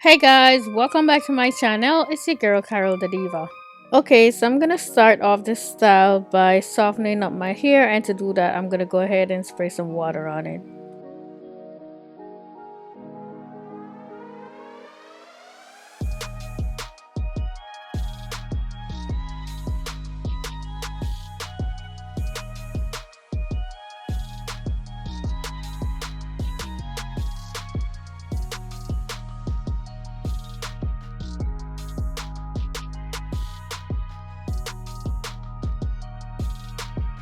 Hey guys, welcome back to my channel. It's your girl Carol the Diva. Okay, so I'm gonna start off this style by softening up my hair, and to do that I'm gonna go ahead and spray some water on it.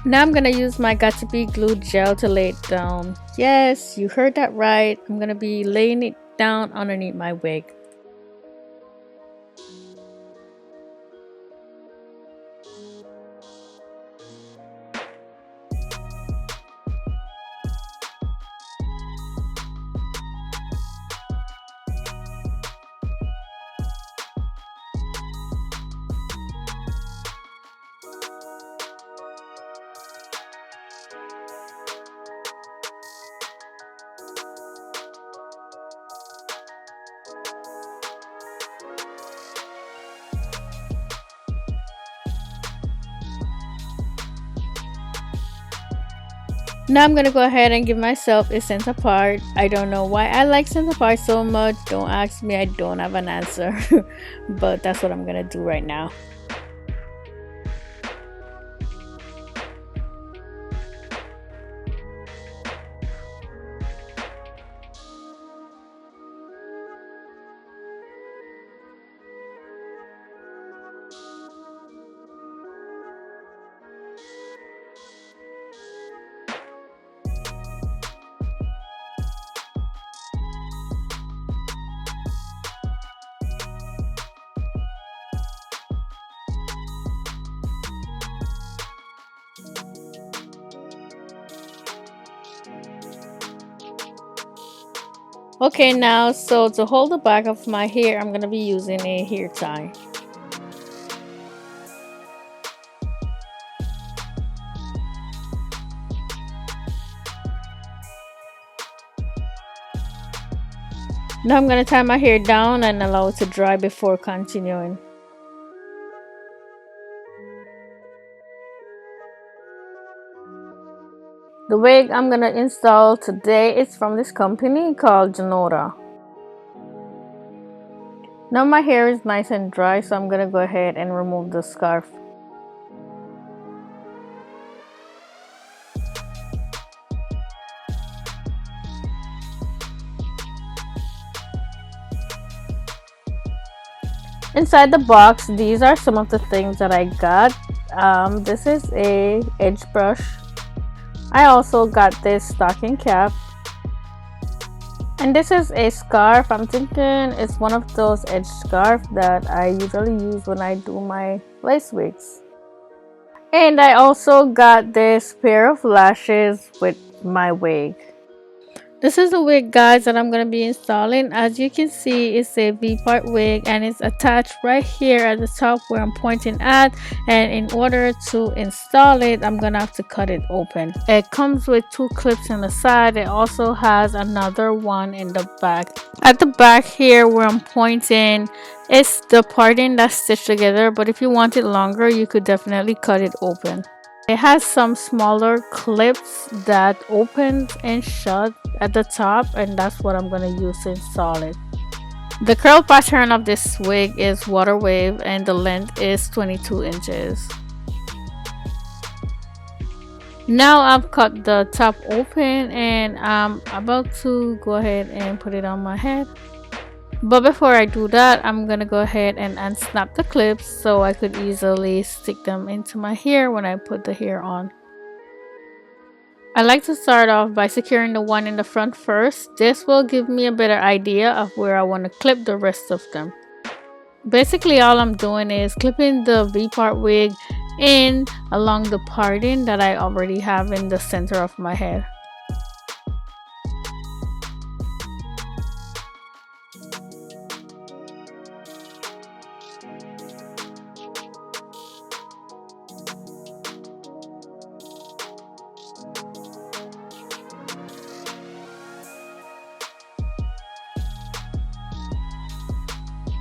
Now I'm gonna use my Got to Be Glue gel to lay it down. Yes, you heard that right. I'm gonna be laying it down underneath my wig. Now I'm gonna go ahead and give myself a center part. I don't know why I like center part so much. Don't ask me, I don't have an answer. But that's what I'm gonna do right now. Okay, now so to hold the back of my hair, I'm gonna be using a hair tie. Now I'm gonna tie my hair down and allow it to dry before continuing. The wig I'm gonna install today is from this company called Junoda. Now my hair is nice and dry, so I'm gonna go ahead and remove the scarf. Inside the box, these are some of the things that I got. This is a edge brush. I also got this stocking cap. And this is a scarf. I'm thinking it's one of those edge scarves that I usually use when I do my lace wigs. And I also got this pair of lashes with my wig. This is the wig, guys, that I'm going to be installing. As you can see, it's a V-part wig and it's attached right here at the top where I'm pointing at. And in order to install it, I'm going to have to cut it open. It comes with two clips on the side. It also has another one in the back. At the back here where I'm pointing, it's the parting that's stitched together. But if you want it longer, you could definitely cut it open. It has some smaller clips that open and shut at the top, and that's what I'm going to use to install it. The curl pattern of this wig is water wave and the length is 22 inches. Now I've cut the top open and I'm about to go ahead and put it on my head. But before I do that, I'm gonna go ahead and unsnap the clips so I could easily stick them into my hair when I put the hair on. I like to start off by securing the one in the front first. This will give me a better idea of where I want to clip the rest of them. Basically all I'm doing is clipping the V-part wig in along the parting that I already have in the center of my head.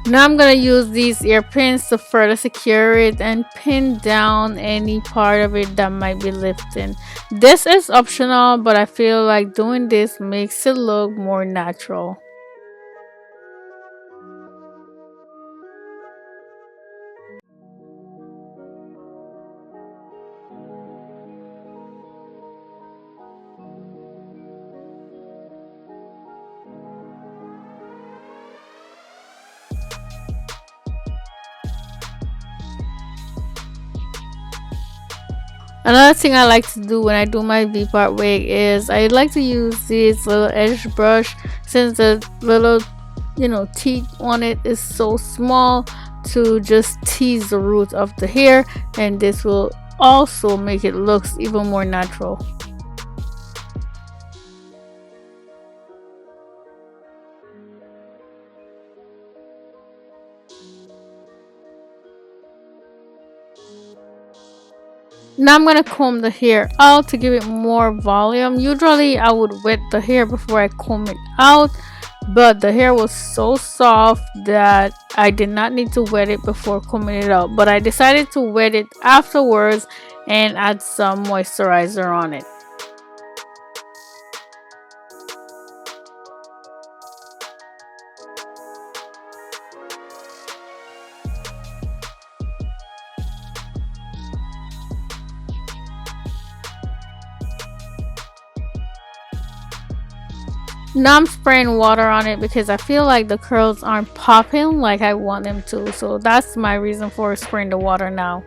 Now I'm gonna use these ear pins to further secure it and pin down any part of it that might be lifting. This is optional, but I feel like doing this makes it look more natural. Another thing I like to do when I do my V-part wig is I like to use this little edge brush, since the little teeth on it is so small, to just tease the root of the hair, and this will also make it look even more natural. Now I'm gonna comb the hair out to give it more volume. Usually I would wet the hair before I comb it out, but the hair was so soft that I did not need to wet it before combing it out, but I decided to wet it afterwards and add some moisturizer on it. Now I'm spraying water on it because I feel like the curls aren't popping like I want them to, so that's my reason for spraying the water now.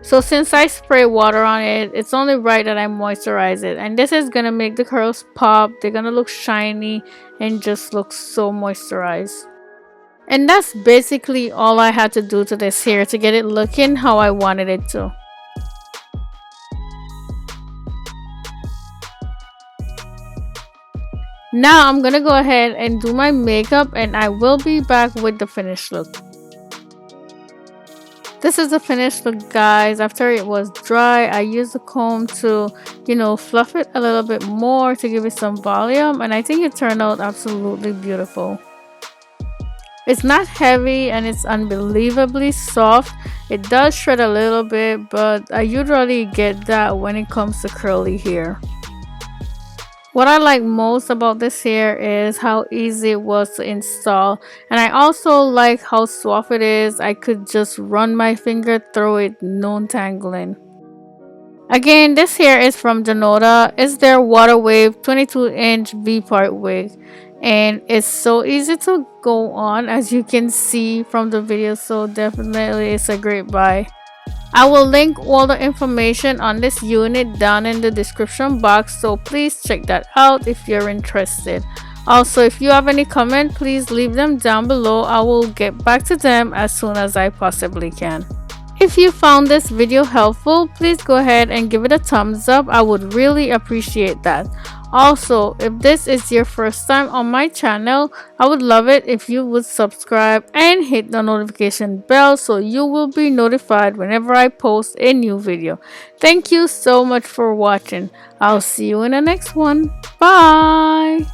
So since I spray water on it, it's only right that I moisturize it, and this is gonna make the curls pop. They're gonna look shiny and just look so moisturized. And that's basically all I had to do to this hair to get it looking how I wanted it to. Now I'm gonna go ahead and do my makeup, and I will be back with the finished look. This is the finished look, guys. After it was dry, I used the comb to fluff it a little bit more to give it some volume, and I think it turned out absolutely beautiful. It's not heavy and it's unbelievably soft. It does shred a little bit, but I usually get that when it comes to curly hair. What I like most about this hair is how easy it was to install, and I also like how soft it is. I could just run my finger through it, no tangling. Again, this hair is from Junoda. It's their water wave 22-inch V-part wig, and it's so easy to go on, as you can see from the video, so definitely it's a great buy. I will link all the information on this unit down in the description box, so please check that out if you're interested. Also, if you have any comment, please leave them down below. I will get back to them as soon as I possibly can. If you found this video helpful, please go ahead and give it a thumbs up. I would really appreciate that. Also, if this is your first time on my channel, I would love it if you would subscribe and hit the notification bell so you will be notified whenever I post a new video. Thank you so much for watching. I'll see you in the next one. Bye!